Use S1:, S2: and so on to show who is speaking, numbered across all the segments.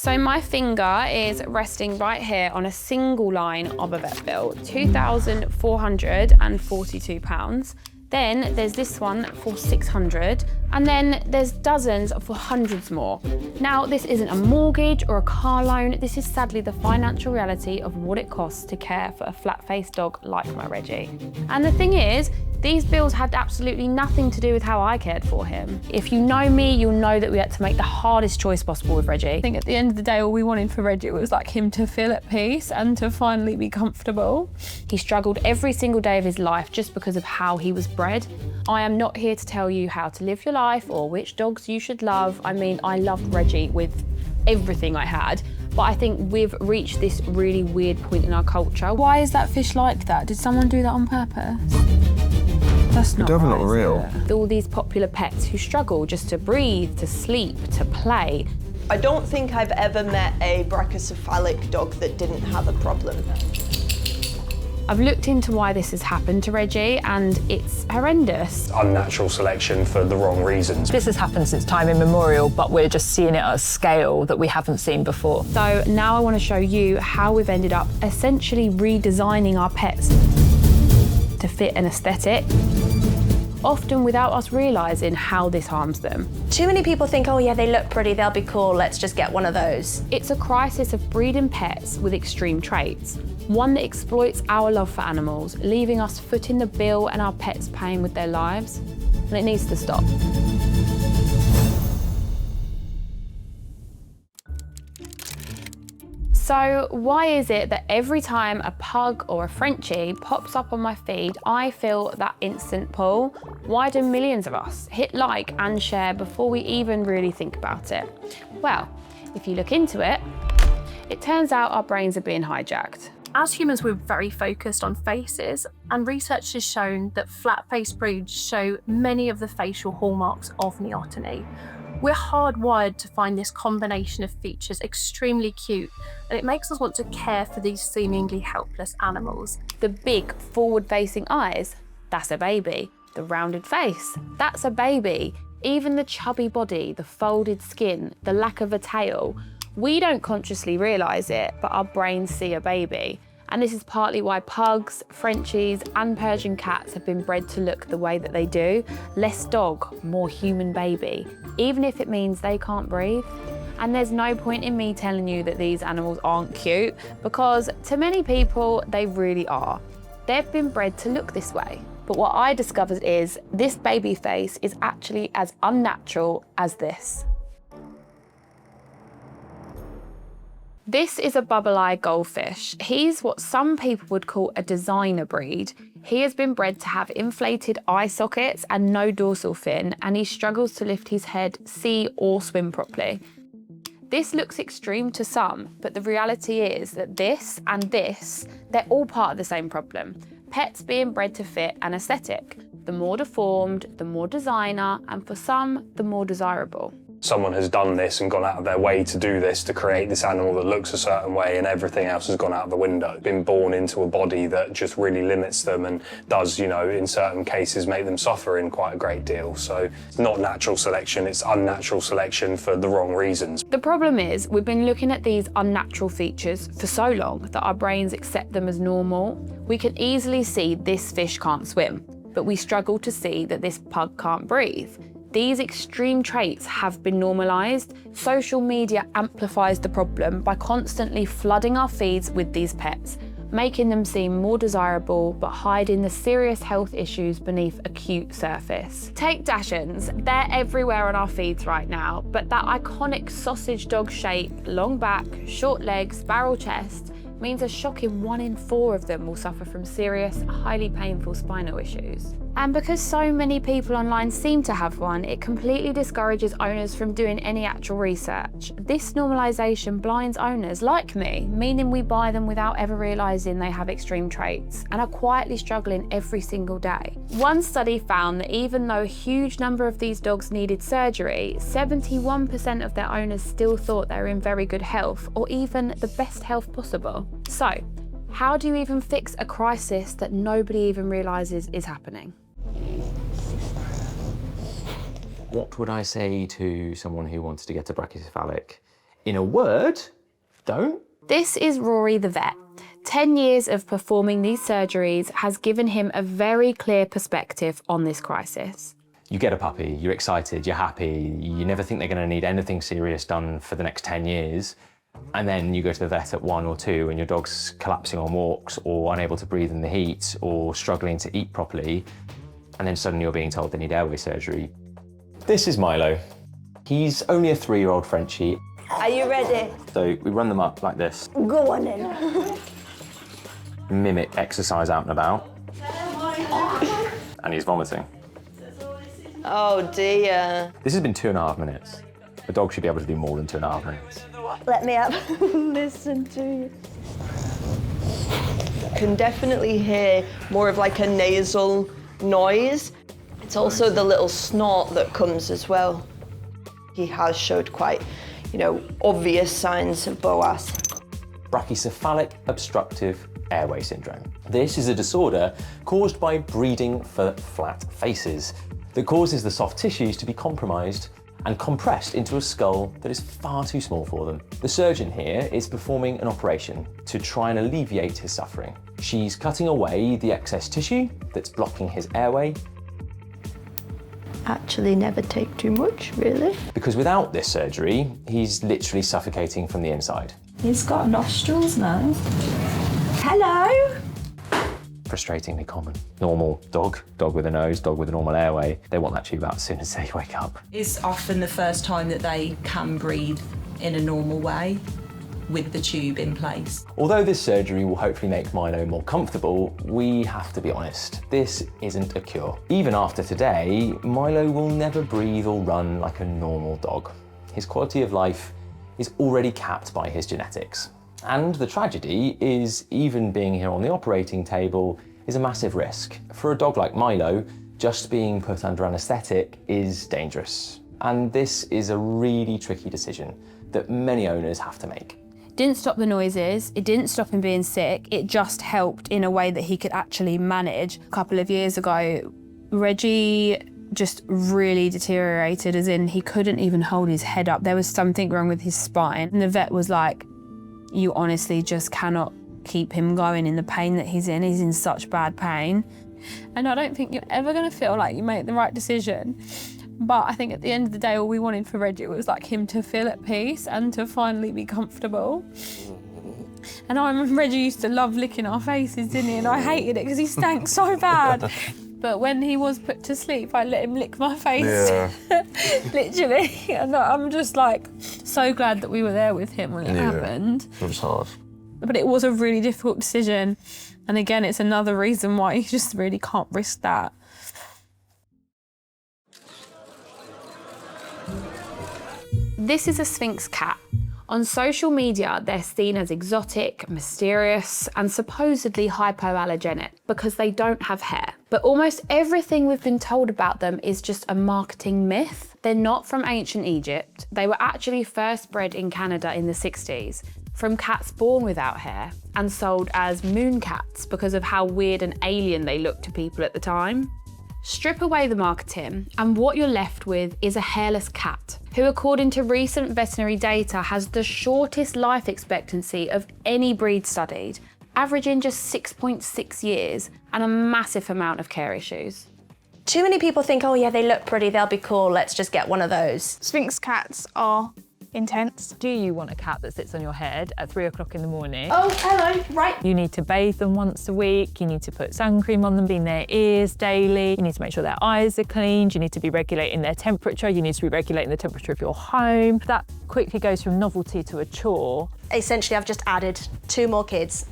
S1: So my finger is resting right here on a single line of a vet bill, £2,442. Then there's this one for 600, and then there's dozens for hundreds more. Now, this isn't a mortgage or a car loan. This is sadly the financial reality of what it costs to care for a flat-faced dog like my Reggie. And the thing is, these bills had absolutely nothing to do with how I cared for him. If you know me, you'll know that we had to make the hardest choice possible with Reggie. I think at the end of the day, all we wanted for Reggie was like him to feel at peace and to finally be comfortable. He struggled every single day of his life just because of how he was bred. I am not here to tell you how to live your life or which dogs you should love. I mean, I loved Reggie with everything I had. But I think we've reached this really weird point in our culture. Why is that fish like that? Did someone do that on purpose? That's not
S2: definitely not real.
S1: All these popular pets who struggle just to breathe, to sleep, to play.
S3: I don't think I've ever met a brachycephalic dog that didn't have a problem.
S1: I've looked into why this has happened to Reggie, and it's horrendous.
S4: Unnatural selection for the wrong reasons.
S5: This has happened since time immemorial, but we're just seeing it at a scale that we haven't seen before.
S1: So now I want to show you how we've ended up essentially redesigning our pets to fit an aesthetic, often without us realising how this harms them.
S6: Too many people think, oh yeah, they look pretty, they'll be cool, let's just get one of those.
S1: It's a crisis of breeding pets with extreme traits, one that exploits our love for animals, leaving us footing the bill and our pets paying with their lives, and it needs to stop. So why is it that every time a pug or a Frenchie pops up on my feed, I feel that instant pull? Why do millions of us hit like and share before we even really think about it? Well, if you look into it, it turns out our brains are being hijacked.
S7: As humans, we're very focused on faces, and research has shown that flat-faced breeds show many of the facial hallmarks of neoteny. We're hardwired to find this combination of features extremely cute, and it makes us want to care for these seemingly helpless animals.
S1: The big forward-facing eyes, that's a baby. The rounded face, that's a baby. Even the chubby body, the folded skin, the lack of a tail. We don't consciously realise it, but our brains see a baby. And this is partly why pugs, Frenchies and Persian cats have been bred to look the way that they do. Less dog, more human baby, even if it means they can't breathe. And there's no point in me telling you that these animals aren't cute, because to many people, they really are. They've been bred to look this way. But what I discovered is this baby face is actually as unnatural as this. This is a bubble-eye goldfish. He's what some people would call a designer breed. He has been bred to have inflated eye sockets and no dorsal fin, and he struggles to lift his head, see or swim properly. This looks extreme to some, but the reality is that this and this, they're all part of the same problem. Pets being bred to fit an aesthetic. The more deformed, the more designer, and for some, the more desirable.
S4: Someone has done this and gone out of their way to do this, to create this animal that looks a certain way, and everything else has gone out the window. Been born into a body that just really limits them and does, you know, in certain cases make them suffer in quite a great deal. So it's not natural selection, it's unnatural selection for the wrong reasons.
S1: The problem is we've been looking at these unnatural features for so long that our brains accept them as normal. We can easily see this fish can't swim, but we struggle to see that this pug can't breathe. These extreme traits have been normalised. Social media amplifies the problem by constantly flooding our feeds with these pets, making them seem more desirable but hiding the serious health issues beneath a cute surface. Take Dachshunds. They're everywhere on our feeds right now, but that iconic sausage dog shape, long back, short legs, barrel chest, means a shocking 1 in 4 of them will suffer from serious, highly painful spinal issues. And because so many people online seem to have one, it completely discourages owners from doing any actual research. This normalisation blinds owners like me, meaning we buy them without ever realising they have extreme traits and are quietly struggling every single day. One study found that even though a huge number of these dogs needed surgery, 71% of their owners still thought they were in very good health, or even the best health possible. So, how do you even fix a crisis that nobody even realises is happening?
S8: What would I say to someone who wanted to get a brachycephalic?
S2: In a word, don't.
S1: This is Rory the vet. 10 years of performing these surgeries has given him a very clear perspective on this crisis.
S2: You get a puppy, you're excited, you're happy, you never think they're going to need anything serious done for the next 10 years. And then you go to the vet at 1 or 2 and your dog's collapsing on walks or unable to breathe in the heat or struggling to eat properly. And then suddenly you're being told they need airway surgery. This is Milo. He's only a 3-year-old Frenchie.
S3: Are you ready?
S2: So we run them up like this.
S3: Go on then.
S2: Mimic exercise out and about. And he's vomiting.
S3: Oh dear.
S2: This has been 2.5 minutes. A dog should be able to do more than 2.5 minutes.
S3: Let me have listen to you. Can definitely hear more of like a nasal noise. It's also the little snort that comes as well. He has showed quite, obvious signs of BOAS.
S2: Brachycephalic obstructive airway syndrome. This is a disorder caused by breeding for flat faces that causes the soft tissues to be compromised and compressed into a skull that is far too small for them. The surgeon here is performing an operation to try and alleviate his suffering. She's cutting away the excess tissue that's blocking his airway.
S3: Actually never take too much, really.
S2: Because without this surgery, he's literally suffocating from the inside.
S5: He's got nostrils now. Hello.
S2: Frustratingly common. Normal dog with a nose, dog with a normal airway, they want that tube out as soon as they wake up.
S8: It's often the first time that they can breathe in a normal way with the tube in place.
S2: Although this surgery will hopefully make Milo more comfortable, we have to be honest, this isn't a cure. Even after today, Milo will never breathe or run like a normal dog. His quality of life is already capped by his genetics. And the tragedy is even being here on the operating table is a massive risk. For a dog like Milo, just being put under anaesthetic is dangerous. And this is a really tricky decision that many owners have to make.
S1: Didn't stop the noises, it didn't stop him being sick, it just helped in a way that he could actually manage. A couple of years ago, Reggie just really deteriorated, as in he couldn't even hold his head up. There was something wrong with his spine. And the vet was like, you honestly just cannot keep him going in the pain that he's in. He's in such bad pain. And I don't think you're ever gonna feel like you made the right decision. But I think at the end of the day, all we wanted for Reggie was like him to feel at peace and to finally be comfortable. And I remember Reggie used to love licking our faces, didn't he? And I hated it because he stank so bad. But when he was put to sleep, I let him lick my face, literally. And I'm just like so glad that we were there with him when it happened.
S9: It was hard.
S1: But it was a really difficult decision. And again, it's another reason why you just really can't risk that. This is a Sphinx cat. On social media, they're seen as exotic, mysterious, and supposedly hypoallergenic because they don't have hair. But almost everything we've been told about them is just a marketing myth. They're not from ancient Egypt. They were actually first bred in Canada in the 60s from cats born without hair and sold as moon cats because of how weird and alien they looked to people at the time. Strip away the marketing, and what you're left with is a hairless cat, who according to recent veterinary data has the shortest life expectancy of any breed studied, averaging just 6.6 years and a massive amount of care issues.
S6: Too many people think, oh yeah, they look pretty, they'll be cool, let's just get one of those.
S10: Sphinx cats are intense.
S5: Do you want a cat that sits on your head at 3 o'clock in the morning?
S6: Oh, hello, right.
S5: You need to bathe them once a week, you need to put sun cream on them, clean their ears daily, you need to make sure their eyes are cleaned, you need to be regulating their temperature, you need to be regulating the temperature of your home. That quickly goes from novelty to a chore.
S6: Essentially, I've just added 2 more kids.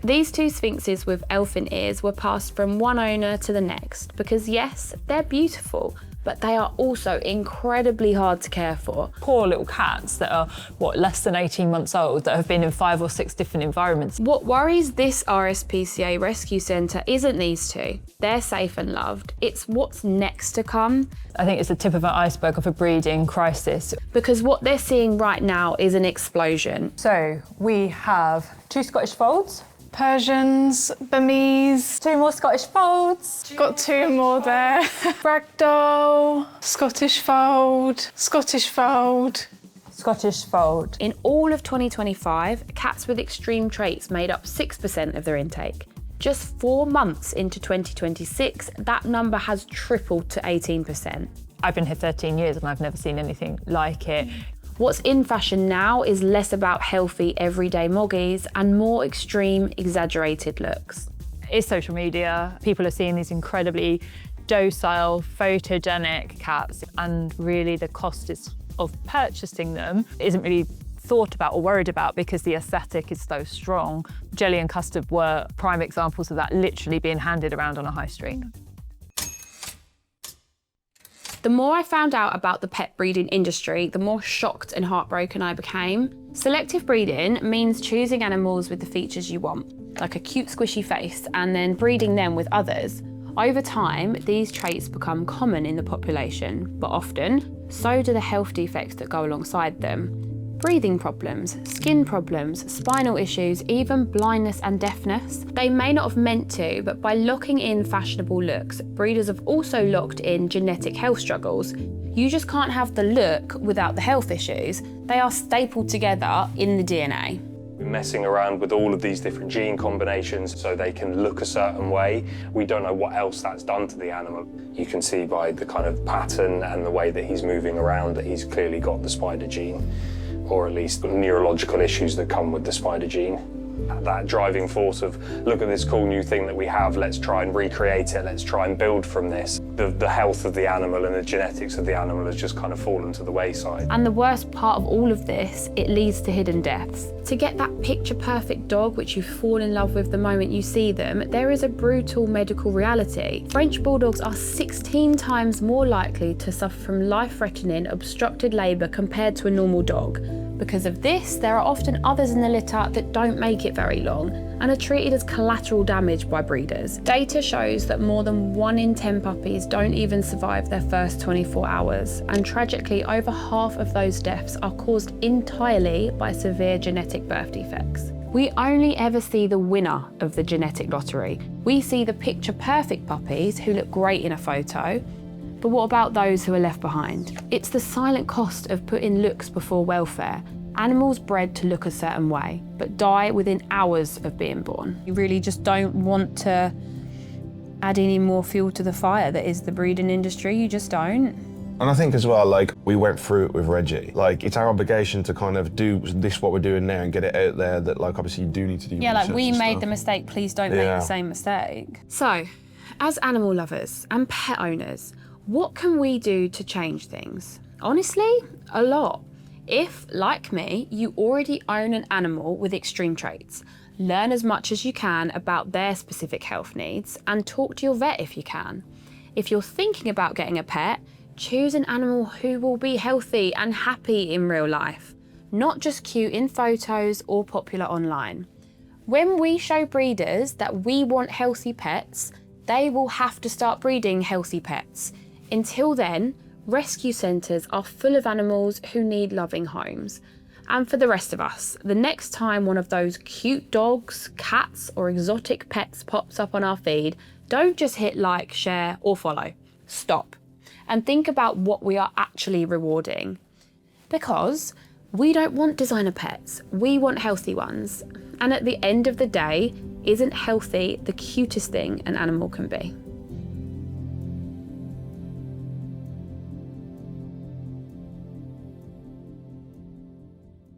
S1: These 2 Sphinxes with elfin ears were passed from one owner to the next because yes, they're beautiful, but they are also incredibly hard to care for.
S5: Poor little cats that are, less than 18 months old that have been in 5 or 6 different environments.
S1: What worries this RSPCA rescue centre isn't these 2. They're safe and loved. It's what's next to come.
S5: I think it's the tip of an iceberg of a breeding crisis.
S1: Because what they're seeing right now is an explosion.
S5: So we have 2 Scottish Folds,
S10: Persians, Burmese.
S5: 2 more Scottish Folds.
S10: Got 2 more there. Ragdoll, Scottish Fold, Scottish Fold.
S5: Scottish Fold.
S1: In all of 2025, cats with extreme traits made up 6% of their intake. Just 4 months into 2026, that number has tripled to 18%.
S5: I've been here 13 years and I've never seen anything like it.
S1: What's in fashion now is less about healthy, everyday moggies and more extreme, exaggerated looks.
S5: It's social media. People are seeing these incredibly docile, photogenic cats, and really the cost of purchasing them isn't really thought about or worried about because the aesthetic is so strong. Jelly and custard were prime examples of that literally being handed around on a high street.
S1: The more I found out about the pet breeding industry, the more shocked and heartbroken I became. Selective breeding means choosing animals with the features you want, like a cute squishy face, and then breeding them with others. Over time, these traits become common in the population, but often, so do the health defects that go alongside them. Breathing problems, skin problems, spinal issues, even blindness and deafness. They may not have meant to, but by locking in fashionable looks, breeders have also locked in genetic health struggles. You just can't have the look without the health issues. They are stapled together in the DNA.
S4: We're messing around with all of these different gene combinations so they can look a certain way. We don't know what else that's done to the animal. You can see by the kind of pattern and the way that he's moving around that he's clearly got the spider gene, or at least neurological issues that come with the spider gene. That driving force of, look at this cool new thing that we have, let's try and recreate it, let's try and build from this. The health of the animal and the genetics of the animal has just kind of fallen to the wayside.
S1: And the worst part of all of this, it leads to hidden deaths. To get that picture-perfect dog which you fall in love with the moment you see them, there is a brutal medical reality. French Bulldogs are 16 times more likely to suffer from life-threatening obstructed labour compared to a normal dog. Because of this, there are often others in the litter that don't make it very long and are treated as collateral damage by breeders. Data shows that more than 1 in 10 puppies don't even survive their first 24 hours, and tragically over half of those deaths are caused entirely by severe genetic birth defects. We only ever see the winner of the genetic lottery. We see the picture-perfect puppies who look great in a photo, but what about those who are left behind? It's the silent cost of putting looks before welfare. Animals bred to look a certain way, but die within hours of being born. You really just don't want to add any more fuel to the fire that is the breeding industry, you just don't.
S9: And I think as well, like, we went through it with Reggie. Like, it's our obligation to kind of do this, what we're doing now, and get it out there that, like, obviously you do need to do
S1: Yeah, like,
S9: research
S1: we
S9: and
S1: made
S9: stuff.
S1: the mistake, please don't make the same mistake. So, as animal lovers and pet owners, what can we do to change things? Honestly, a lot. If, like me, you already own an animal with extreme traits, learn as much as you can about their specific health needs and talk to your vet if you can. If you're thinking about getting a pet, choose an animal who will be healthy and happy in real life, not just cute in photos or popular online. When we show breeders that we want healthy pets, they will have to start breeding healthy pets. Until then, rescue centres are full of animals who need loving homes. And for the rest of us, the next time one of those cute dogs, cats, or exotic pets pops up on our feed, don't just hit like, share, or follow. Stop. And think about what we are actually rewarding. Because we don't want designer pets, we want healthy ones. And at the end of the day, isn't healthy the cutest thing an animal can be?